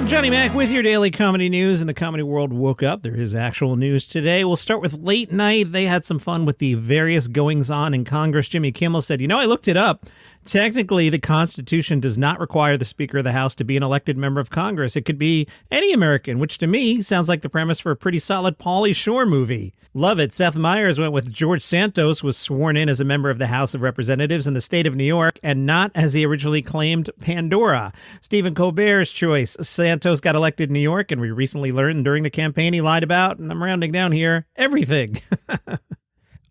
Johnny Mac with your daily comedy news, and the comedy world woke up. There is actual news today. We'll start with late night. They had some fun with the various goings-on in Congress. Jimmy Kimmel said, I looked it up. Technically, the Constitution does not require the Speaker of the House to be an elected member of Congress. It could be any American, which to me sounds like the premise for a pretty solid Pauly Shore movie. Love it. Seth Meyers went with George Santos was sworn in as a member of the House of Representatives in the state of New York and not, as he originally claimed, Pandora. Stephen Colbert's choice. Santos got elected in New York, and we recently learned during the campaign he lied about, and I'm rounding down here, everything.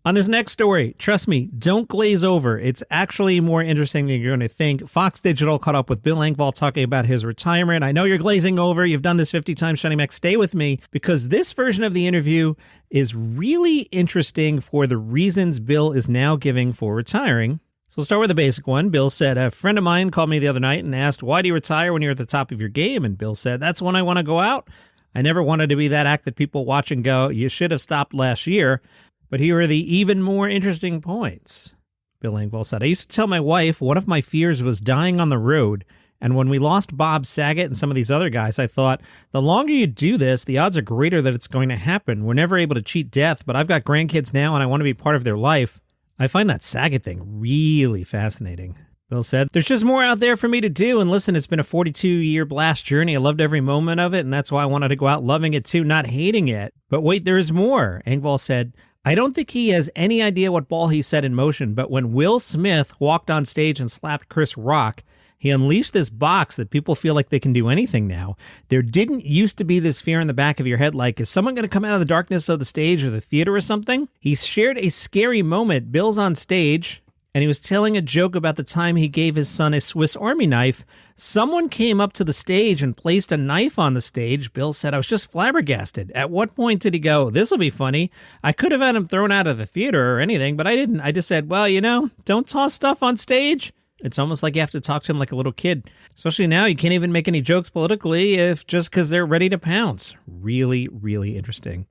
On this next story, trust me, don't glaze over. It's actually more interesting than you're going to think. Fox Digital caught up with Bill Engvall talking about his retirement. I know you're glazing over. You've done this 50 times, Shiny Mac. Stay with me, because this version of the interview is really interesting for the reasons Bill is now giving for retiring. So we'll start with the basic one. Bill said, a friend of mine called me the other night and asked, why do you retire when you're at the top of your game? And Bill said, that's when I want to go out. I never wanted to be that act that people watch and go, you should have stopped last year. But here are the even more interesting points. Bill Engvall said, I used to tell my wife one of my fears was dying on the road. And when we lost Bob Saget and some of these other guys, I thought, the longer you do this, the odds are greater that it's going to happen. We're never able to cheat death, but I've got grandkids now and I want to be part of their life. I find that Saget thing really fascinating. Bill said, there's just more out there for me to do. And listen, it's been a 42-year blast journey. I loved every moment of it. And that's why I wanted to go out loving it too, not hating it. But wait, there's more. Engvall said, I don't think he has any idea what ball he set in motion, but when Will Smith walked on stage and slapped Chris Rock, he unleashed this box that people feel like they can do anything now. There didn't used to be this fear in the back of your head, like, is someone going to come out of the darkness of the stage or the theater or something? He shared a scary moment. Bill's on stage, and he was telling a joke about the time he gave his son a Swiss Army knife. Someone came up to the stage and placed a knife on the stage. Bill said, I was just flabbergasted. At what point did he go, this will be funny? I could have had him thrown out of the theater or anything, but I didn't. I just said, well, don't toss stuff on stage. It's almost like you have to talk to him like a little kid. Especially now, you can't even make any jokes politically just because they're ready to pounce. Really, really interesting.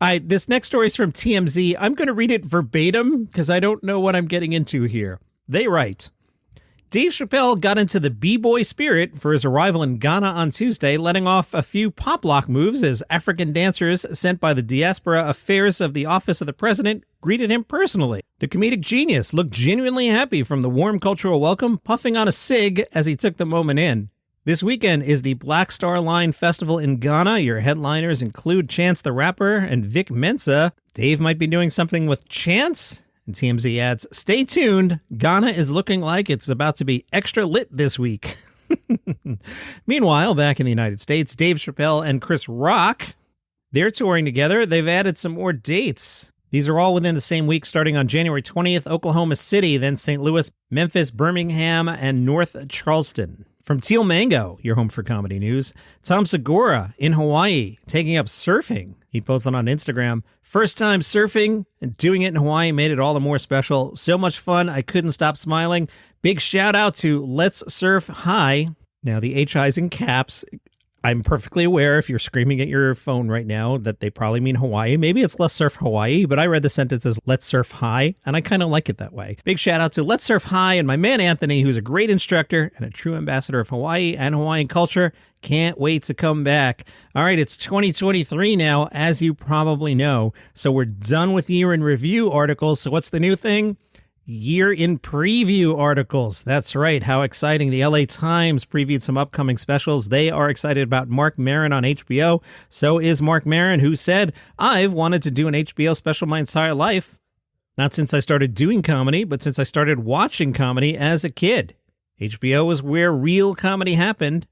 This next story is from TMZ. I'm going to read it verbatim because I don't know what I'm getting into here. They write, Dave Chappelle got into the b-boy spirit for his arrival in Ghana on Tuesday, letting off a few pop-lock moves as African dancers sent by the Diaspora Affairs of the Office of the President greeted him personally. The comedic genius looked genuinely happy from the warm cultural welcome, puffing on a cig as he took the moment in. This weekend is the Black Star Line Festival in Ghana. Your headliners include Chance the Rapper and Vic Mensa. Dave might be doing something with Chance? And TMZ adds, stay tuned. Ghana is looking like it's about to be extra lit this week. Meanwhile, back in the United States, Dave Chappelle and Chris Rock, they're touring together. They've added some more dates. These are all within the same week, starting on January 20th, Oklahoma City, then St. Louis, Memphis, Birmingham, and North Charleston. From Teal Mango, your home for comedy news, Tom Segura in Hawaii, taking up surfing. He posted on Instagram, first time surfing and doing it in Hawaii made it all the more special. So much fun, I couldn't stop smiling. Big shout out to Let's Surf High. Now the HI's in caps. I'm perfectly aware if you're screaming at your phone right now that they probably mean Hawaii. Maybe it's Let's Surf Hawaii, but I read the sentence as Let's Surf High, and I kind of like it that way. Big shout out to Let's Surf High and my man Anthony, who's a great instructor and a true ambassador of Hawaii and Hawaiian culture. Can't wait to come back. All right, it's 2023 now, as you probably know. So we're done with year in review articles. So what's the new thing? Year in preview articles. That's right. How exciting. The LA Times previewed some upcoming specials. They are excited about Mark Maron on HBO. So is Mark Maron, who said, I've wanted to do an HBO special my entire life. Not since I started doing comedy, but since I started watching comedy as a kid. HBO is where real comedy happened,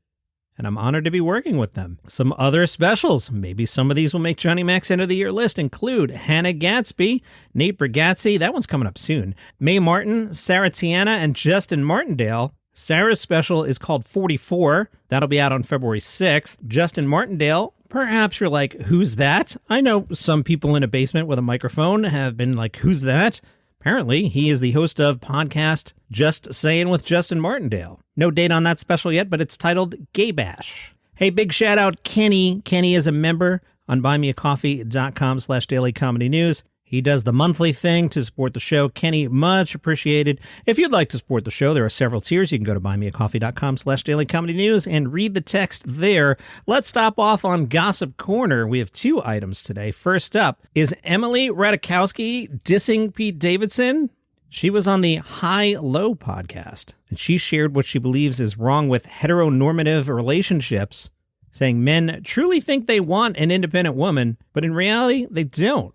and I'm honored to be working with them. Some other specials, maybe some of these will make Johnny Mac's end of the year list, include Hannah Gadsby, Nate Bargatze, that one's coming up soon, Mae Martin, Sarah Tiana, and Justin Martindale. Sarah's special is called 44. That'll be out on February 6th. Justin Martindale, perhaps you're like, who's that? I know some people in a basement with a microphone have been like, who's that? Apparently, he is the host of podcast Just Saying with Justin Martindale. No date on that special yet, but it's titled Gay Bash. Hey, big shout out Kenny. Kenny is a member on buymeacoffee.com/dailycomedynews. He does the monthly thing to support the show. Kenny, much appreciated. If you'd like to support the show, there are several tiers. You can go to buymeacoffee.com/dailycomedynews and read the text there. Let's stop off on Gossip Corner. We have 2 items today. First up, is Emily Ratajkowski dissing Pete Davidson? She was on the High Low podcast, and she shared what she believes is wrong with heteronormative relationships, saying men truly think they want an independent woman, but in reality, they don't.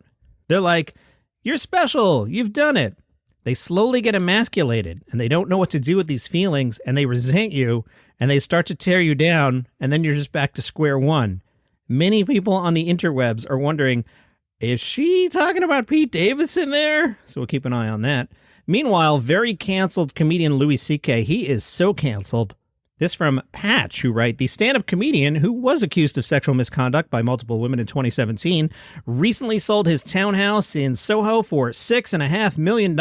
They're like, you're special, you've done it. They slowly get emasculated, and they don't know what to do with these feelings, and they resent you, and they start to tear you down, and then you're just back to square one. Many people on the interwebs are wondering, is she talking about Pete Davidson there? So we'll keep an eye on that. Meanwhile, very canceled comedian Louis C.K., he is so canceled. This from Patch, who writes, the stand-up comedian who was accused of sexual misconduct by multiple women in 2017 recently sold his townhouse in Soho for $6.5 million.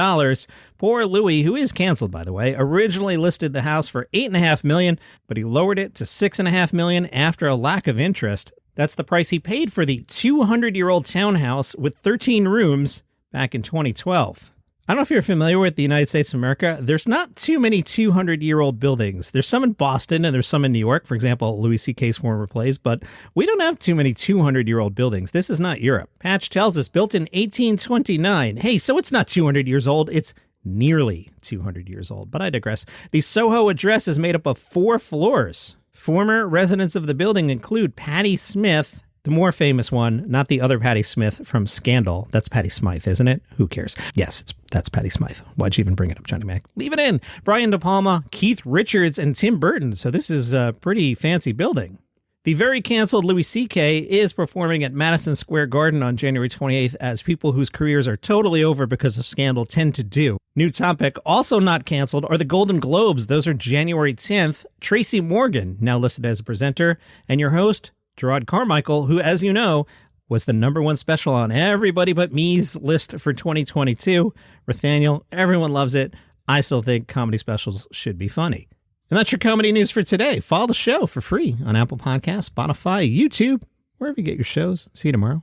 Poor Louis, who is canceled, by the way, originally listed the house for $8.5 million, but he lowered it to $6.5 million after a lack of interest. That's the price he paid for the 200-year-old townhouse with 13 rooms back in 2012. I don't know if you're familiar with the United States of America. There's not too many 200-year-old buildings. There's some in Boston and there's some in New York, for example, Louis C.K.'s former place, but we don't have too many 200-year-old buildings. This is not Europe. Patch tells us, built in 1829. Hey, so it's not 200 years old. It's nearly 200 years old, but I digress. The Soho address is made up of 4 floors. Former residents of the building include Patti Smith, the more famous one, not the other Patti Smith from Scandal. That's Patti Smythe, isn't it? Who cares? Yes, that's Patti Smythe. Why'd you even bring it up, Johnny Mac? Leave it in. Brian De Palma, Keith Richards, and Tim Burton. So this is a pretty fancy building. The very canceled Louis C.K. is performing at Madison Square Garden on January 28th, as people whose careers are totally over because of Scandal tend to do. New topic, also not canceled, are the Golden Globes. Those are January 10th. Tracy Morgan, now listed as a presenter, and your host, Gerard Carmichael, who, as you know, was the #1 special on Everybody But Me's list for 2022. Nathaniel, everyone loves it. I still think comedy specials should be funny. And that's your comedy news for today. Follow the show for free on Apple Podcasts, Spotify, YouTube, wherever you get your shows. See you tomorrow.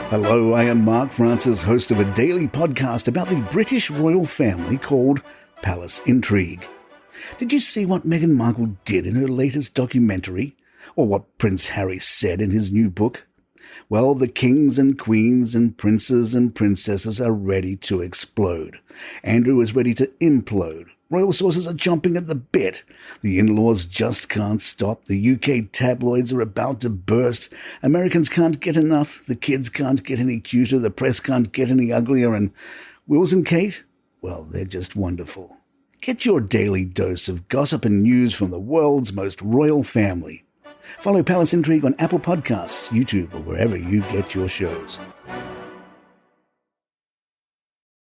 Hello, I am Mark Francis, host of a daily podcast about the British royal family called Palace Intrigue. Did you see what Meghan Markle did in her latest documentary? Or what Prince Harry said in his new book? Well, the kings and queens and princes and princesses are ready to explode. Andrew is ready to implode. Royal sources are chomping at the bit. The in-laws just can't stop. The UK tabloids are about to burst. Americans can't get enough. The kids can't get any cuter. The press can't get any uglier. And Wills and Kate? Well, they're just wonderful. Get your daily dose of gossip and news from the world's most royal family. Follow Palace Intrigue on Apple Podcasts, YouTube, or wherever you get your shows.